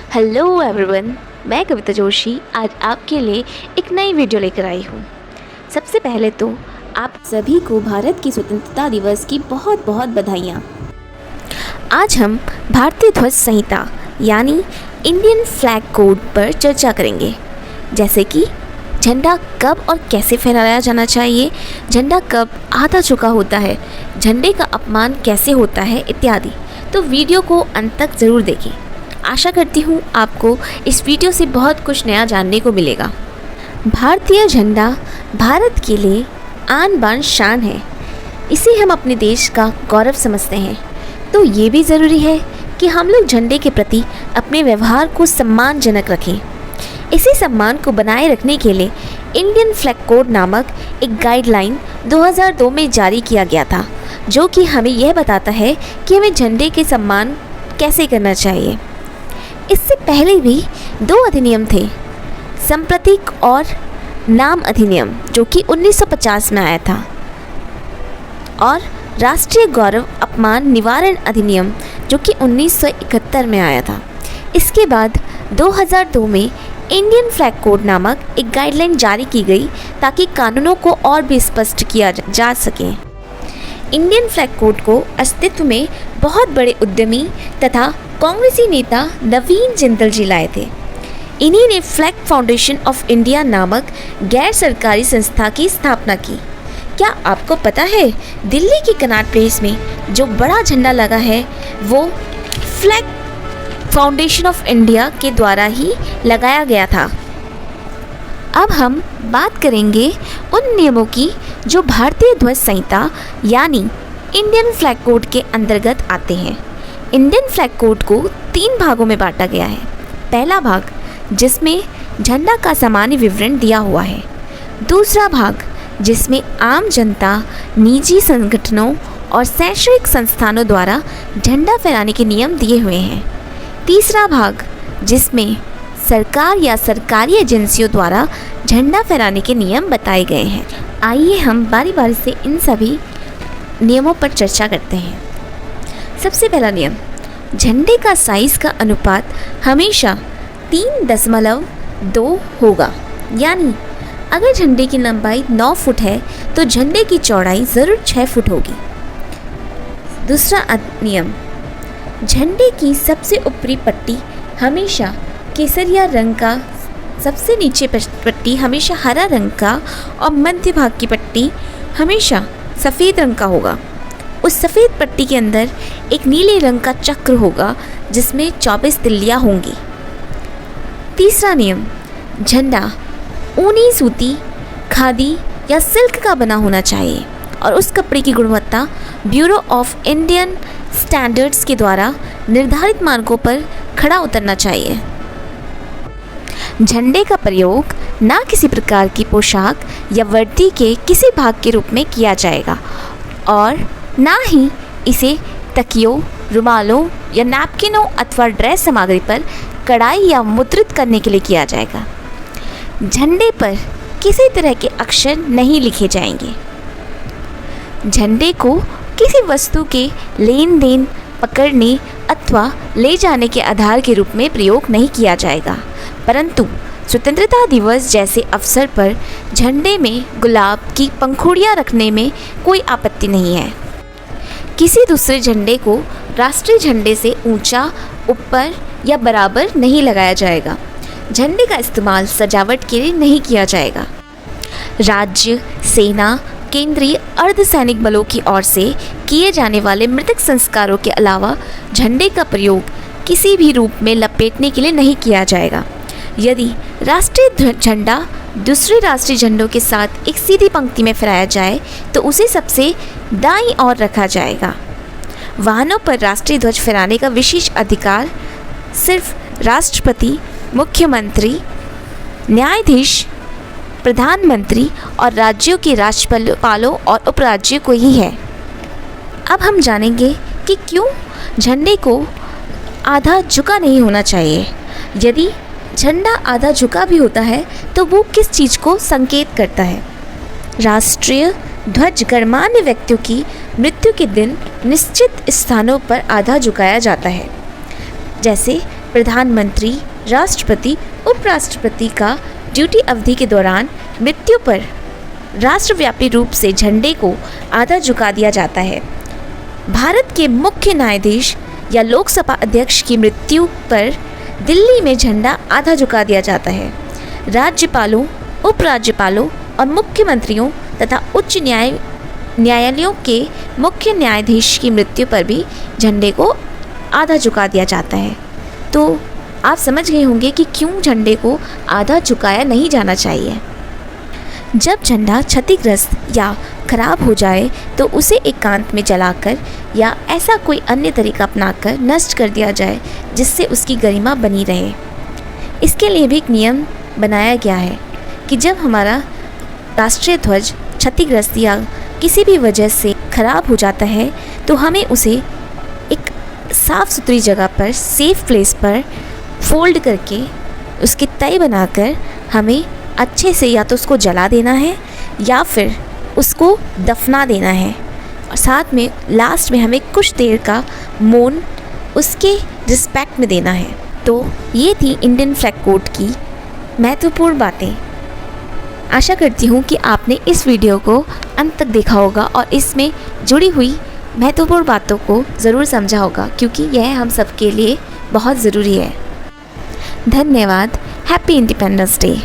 Hello everyone, मैं कविता जोशी आज आपके लिए एक नई वीडियो लेकर आई हूँ। सबसे पहले तो आप सभी को भारत की स्वतंत्रता दिवस की बहुत बहुत बधाइयाँ। आज हम भारतीय ध्वज संहिता यानी इंडियन फ्लैग कोड पर चर्चा करेंगे, जैसे कि झंडा कब और कैसे फहराया जाना चाहिए, झंडा कब आधा झुका होता है, झंडे का अपमान कैसे होता है इत्यादि। तो वीडियो को अंत तक ज़रूर देखें। आशा करती हूँ आपको इस वीडियो से बहुत कुछ नया जानने को मिलेगा। भारतीय झंडा भारत के लिए आन बान शान है। इसे हम अपने देश का गौरव समझते हैं। तो ये भी ज़रूरी है कि हम लोग झंडे के प्रति अपने व्यवहार को सम्मानजनक रखें। इसी सम्मान को बनाए रखने के लिए इंडियन फ्लैग कोड नामक एक गाइडलाइन 2002 में जारी किया गया था, जो कि हमें यह बताता है कि हमें झंडे के सम्मान कैसे करना चाहिए। इससे पहले भी 2 अधिनियम थे, संप्रतीक और नाम अधिनियम जो कि 1950 में आया था, और राष्ट्रीय गौरव अपमान निवारण अधिनियम जो कि 1971 में आया था। इसके बाद 2002 में इंडियन फ्लैग कोड नामक एक गाइडलाइन जारी की गई ताकि कानूनों को और भी स्पष्ट किया जा सके। इंडियन फ्लैग कोड को अस्तित्व में बहुत बड़े उद्यमी तथा कांग्रेसी नेता नवीन जिंदल जी लाए थे। इन्हीं ने फ्लैग फाउंडेशन ऑफ इंडिया नामक गैर सरकारी संस्था की स्थापना की। क्या आपको पता है, दिल्ली की कनॉट प्लेस में जो बड़ा झंडा लगा है वो फ्लैग फाउंडेशन ऑफ इंडिया के द्वारा ही लगाया गया था। अब हम बात करेंगे उन नियमों की जो भारतीय ध्वज संहिता यानी इंडियन फ्लैग कोड के अंतर्गत आते हैं। इंडियन फ्लैग कोड को 3 भागों में बांटा गया है। पहला भाग जिसमें झंडा का सामान्य विवरण दिया हुआ है। दूसरा भाग जिसमें आम जनता, निजी संगठनों और शैक्षणिक संस्थानों द्वारा झंडा फहराने के नियम दिए हुए हैं। तीसरा भाग जिसमें सरकार या सरकारी एजेंसियों द्वारा झंडा फहराने के नियम बताए गए हैं। आइए हम बारी बारी से इन सभी नियमों पर चर्चा करते हैं। सबसे पहला नियम, झंडे का साइज़ का अनुपात हमेशा 3.2 होगा, यानी अगर झंडे की लंबाई 9 फुट है तो झंडे की चौड़ाई ज़रूर 6 फुट होगी। दूसरा नियम, झंडे की सबसे ऊपरी पट्टी हमेशा केसरिया रंग का, सबसे नीचे पट्टी हमेशा हरा रंग का और मध्य भाग की पट्टी हमेशा सफ़ेद रंग का होगा। उस सफ़ेद पट्टी के अंदर एक नीले रंग का चक्र होगा जिसमें 24 तिल्लियाँ होंगी। तीसरा नियम, झंडा ऊनी, सूती, खादी या सिल्क का बना होना चाहिए और उस कपड़े की गुणवत्ता ब्यूरो ऑफ इंडियन स्टैंडर्ड्स के द्वारा निर्धारित मानकों पर खड़ा उतरना चाहिए। झंडे का प्रयोग ना किसी प्रकार की पोशाक या वर्दी के किसी भाग के रूप में किया जाएगा और ना ही इसे तकियों, रुमालों या नैपकिनों अथवा ड्रेस सामग्री पर कढ़ाई या मुद्रित करने के लिए किया जाएगा। झंडे पर किसी तरह के अक्षर नहीं लिखे जाएंगे। झंडे को किसी वस्तु के लेन देन, पकड़ने अथवा ले जाने के आधार के रूप में प्रयोग नहीं किया जाएगा, परंतु स्वतंत्रता दिवस जैसे अवसर पर झंडे में गुलाब की पंखुड़ियाँ रखने में कोई आपत्ति नहीं है। किसी दूसरे झंडे को राष्ट्रीय झंडे से ऊंचा, ऊपर या बराबर नहीं लगाया जाएगा। झंडे का इस्तेमाल सजावट के लिए नहीं किया जाएगा। राज्य, सेना, केंद्रीय अर्धसैनिक बलों की ओर से किए जाने वाले मृतक संस्कारों के अलावा झंडे का प्रयोग किसी भी रूप में लपेटने के लिए नहीं किया जाएगा। यदि राष्ट्रीय झंडा दूसरे राष्ट्रीय झंडों के साथ एक सीधी पंक्ति में फहराया जाए तो उसे सबसे दाईं ओर रखा जाएगा। वाहनों पर राष्ट्रीय ध्वज फहराने का विशेष अधिकार सिर्फ राष्ट्रपति, मुख्यमंत्री, न्यायाधीश, प्रधानमंत्री और राज्यों के राज्यपालों और उपराज्यों को ही है। अब हम जानेंगे कि क्यों झंडे को आधा झुका नहीं होना चाहिए। यदि झंडा आधा झुका भी होता है तो वो किस चीज़ को संकेत करता है? राष्ट्रीय ध्वज गणमान्य व्यक्तियों की मृत्यु के दिन निश्चित स्थानों पर आधा झुकाया जाता है, जैसे प्रधानमंत्री, राष्ट्रपति, उपराष्ट्रपति का ड्यूटी अवधि के दौरान मृत्यु पर राष्ट्रव्यापी रूप से झंडे को आधा झुका दिया जाता है। भारत के मुख्य न्यायाधीश या लोकसभा अध्यक्ष की मृत्यु पर दिल्ली में झंडा आधा झुका दिया जाता है। राज्यपालों, उपराज्यपालों और मुख्यमंत्रियों तथा उच्च न्यायालयों के मुख्य न्यायाधीश की मृत्यु पर भी झंडे को आधा झुका दिया जाता है। तो आप समझ गए होंगे कि क्यों झंडे को आधा झुकाया नहीं जाना चाहिए। जब झंडा क्षतिग्रस्त या खराब हो जाए तो उसे एकांत में जलाकर या ऐसा कोई अन्य तरीका अपनाकर नष्ट कर दिया जाए जिससे उसकी गरिमा बनी रहे। इसके लिए भी एक नियम बनाया गया है कि जब हमारा राष्ट्रीय ध्वज क्षतिग्रस्त या किसी भी वजह से खराब हो जाता है तो हमें उसे एक साफ़ सुथरी जगह पर, सेफ प्लेस पर फोल्ड करके उसके तय बनाकर हमें अच्छे से या तो उसको जला देना है या फिर उसको दफना देना है। और साथ में लास्ट में हमें कुछ देर का मौन उसके रिस्पेक्ट में देना है। तो ये थी इंडियन फ्लैग कोड की महत्वपूर्ण बातें। आशा करती हूँ कि आपने इस वीडियो को अंत तक देखा होगा और इसमें जुड़ी हुई महत्वपूर्ण बातों को ज़रूर समझा होगा, क्योंकि यह हम सबके लिए बहुत ज़रूरी है। धन्यवाद। Happy independence day.